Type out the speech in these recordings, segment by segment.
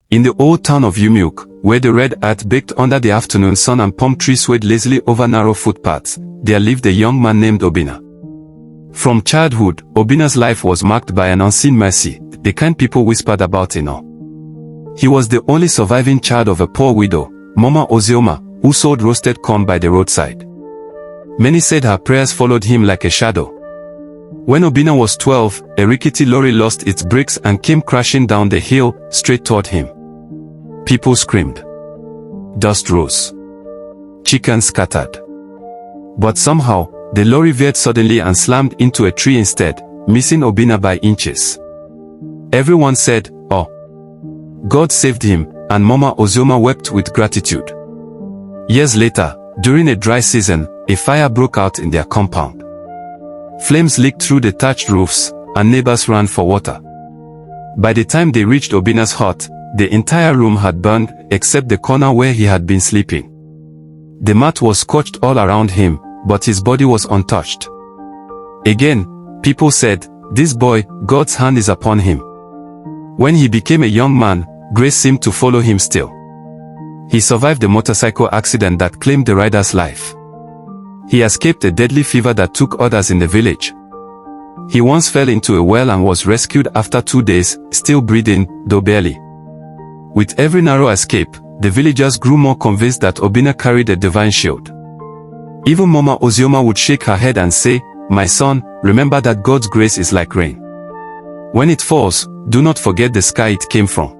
In the old town of Umuk, where the red earth baked under the afternoon sun and palm trees swayed lazily over narrow footpaths, there lived a young man named Obinna. From childhood, Obinna's life was marked by an unseen mercy, the kind people whispered about in awe. He was the only surviving child of a poor widow, Mama Ozioma, who sold roasted corn by the roadside. Many said her prayers followed him like a shadow. When Obinna was 12, a rickety lorry lost its brakes and came crashing down the hill, straight toward him. People screamed. Dust rose. Chickens scattered. But somehow, the lorry veered suddenly and slammed into a tree instead, missing Obinna by inches. Everyone said, "Oh." God saved him, and Mama Ozioma wept with gratitude. Years later, during a dry season, a fire broke out in their compound. Flames leaked through the thatched roofs, and neighbors ran for water. By the time they reached Obinna's hut, the entire room had burned, except the corner where he had been sleeping. The mat was scorched all around him, but his body was untouched. Again, people said, "This boy, God's hand is upon him." When he became a young man, grace seemed to follow him still. He survived a motorcycle accident that claimed the rider's life. He escaped a deadly fever that took others in the village. He once fell into a well and was rescued after 2 days, still breathing, though barely. With every narrow escape, the villagers grew more convinced that Obinna carried a divine shield. Even Mama Ozioma would shake her head and say, "My son, remember that God's grace is like rain. When it falls, do not forget the sky it came from."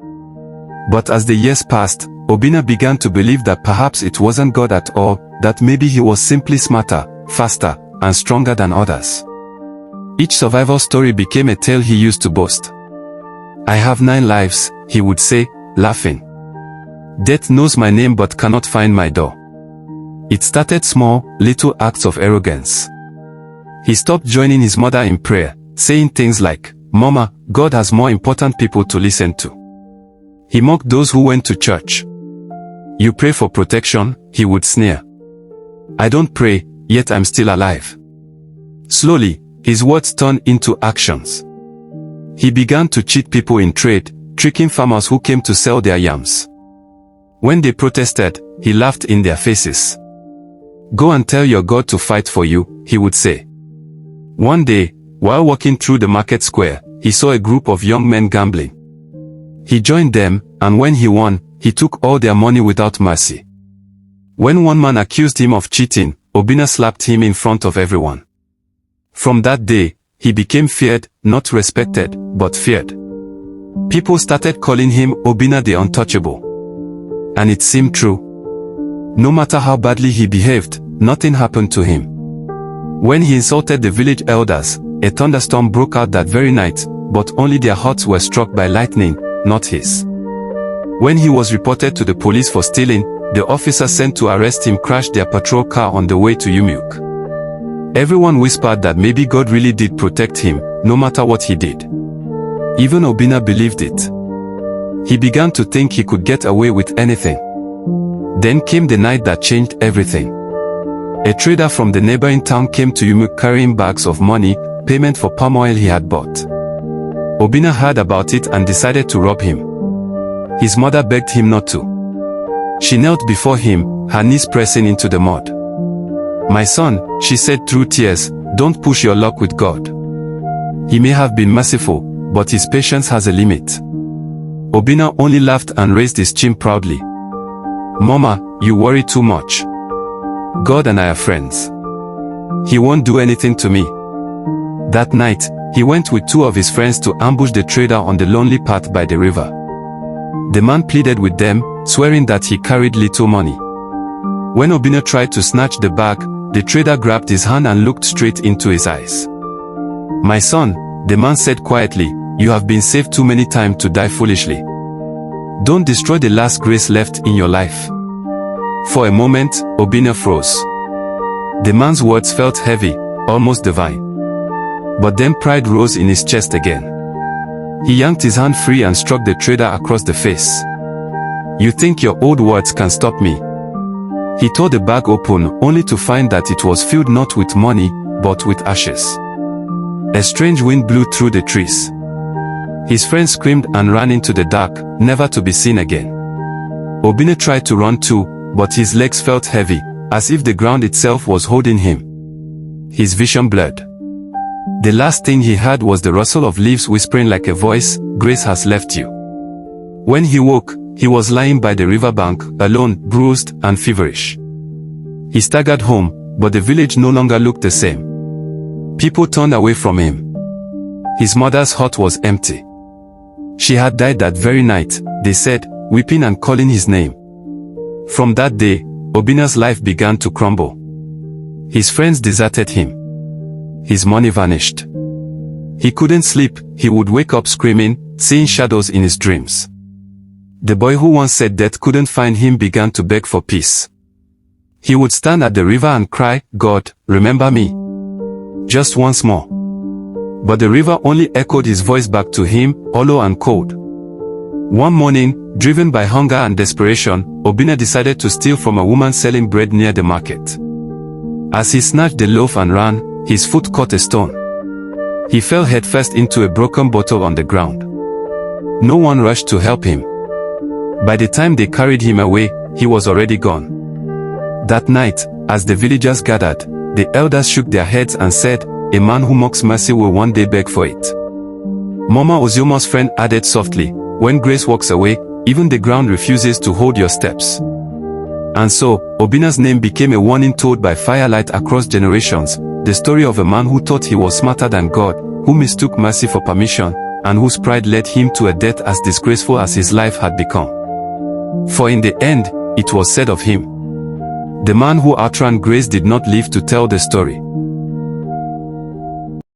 But as the years passed, Obinna began to believe that perhaps it wasn't God at all, that maybe he was simply smarter, faster, and stronger than others. Each survival story became a tale he used to boast. "I have 9 lives," he would say, laughing. "Death knows my name but cannot find my door." It started small, little acts of arrogance. He stopped joining his mother in prayer, saying things like, "Mama, God has more important people to listen to." He mocked those who went to church. "You pray for protection," he would sneer. "I don't pray, yet I'm still alive." Slowly, his words turned into actions. He began to cheat people in trade, tricking farmers who came to sell their yams. When they protested, he laughed in their faces. "Go and tell your God to fight for you," he would say. One day, while walking through the market square, he saw a group of young men gambling. He joined them, and when he won, he took all their money without mercy. When one man accused him of cheating, Obinna slapped him in front of everyone. From that day, he became feared, not respected, but feared. People started calling him Obinna the Untouchable. And it seemed true. No matter how badly he behaved, nothing happened to him. When he insulted the village elders, a thunderstorm broke out that very night, but only their huts were struck by lightning, not his. When he was reported to the police for stealing, the officer sent to arrest him crashed their patrol car on the way to Umuk. Everyone whispered that maybe God really did protect him, no matter what he did. Even Obinna believed it. He began to think he could get away with anything. Then came the night that changed everything. A trader from the neighboring town came to Umuk carrying bags of money, payment for palm oil he had bought. Obinna heard about it and decided to rob him. His mother begged him not to. She knelt before him, her knees pressing into the mud. "My son," she said through tears, "don't push your luck with God. He may have been merciful, but his patience has a limit." Obinna only laughed and raised his chin proudly. "Mama, you worry too much. God and I are friends. He won't do anything to me." That night, he went with 2 of his friends to ambush the trader on the lonely path by the river. The man pleaded with them, swearing that he carried little money. When Obinna tried to snatch the bag, the trader grabbed his hand and looked straight into his eyes. "My son," the man said quietly, "you have been saved too many times to die foolishly. Don't destroy the last grace left in your life." For a moment, Obinna froze. The man's words felt heavy, almost divine. But then pride rose in his chest again. He yanked his hand free and struck the trader across the face. "You think your old words can stop me?" He tore the bag open, only to find that it was filled not with money, but with ashes. A strange wind blew through the trees. His friend screamed and ran into the dark, never to be seen again. Obinna tried to run too, but his legs felt heavy, as if the ground itself was holding him. His vision blurred. The last thing he heard was the rustle of leaves whispering like a voice, "Grace has left you." When he woke, he was lying by the riverbank, alone, bruised, and feverish. He staggered home, but the village no longer looked the same. People turned away from him. His mother's hut was empty. She had died that very night, they said, weeping and calling his name. From that day, Obinna's life began to crumble. His friends deserted him. His money vanished. He couldn't sleep, he would wake up screaming, seeing shadows in his dreams. The boy who once said death couldn't find him began to beg for peace. He would stand at the river and cry, "God, remember me. Just once more." But the river only echoed his voice back to him, hollow and cold. One morning, driven by hunger and desperation, Obinna decided to steal from a woman selling bread near the market. As he snatched the loaf and ran, his foot caught a stone. He fell headfirst into a broken bottle on the ground. No one rushed to help him. By the time they carried him away, he was already gone. That night, as the villagers gathered, the elders shook their heads and said, "A man who mocks mercy will one day beg for it." Mama Oziomo's friend added softly, "When grace walks away, even the ground refuses to hold your steps." And so, Obinna's name became a warning told by firelight across generations, the story of a man who thought he was smarter than God, who mistook mercy for permission, and whose pride led him to a death as disgraceful as his life had become. For in the end, it was said of him, "The man who outran grace did not live to tell the story."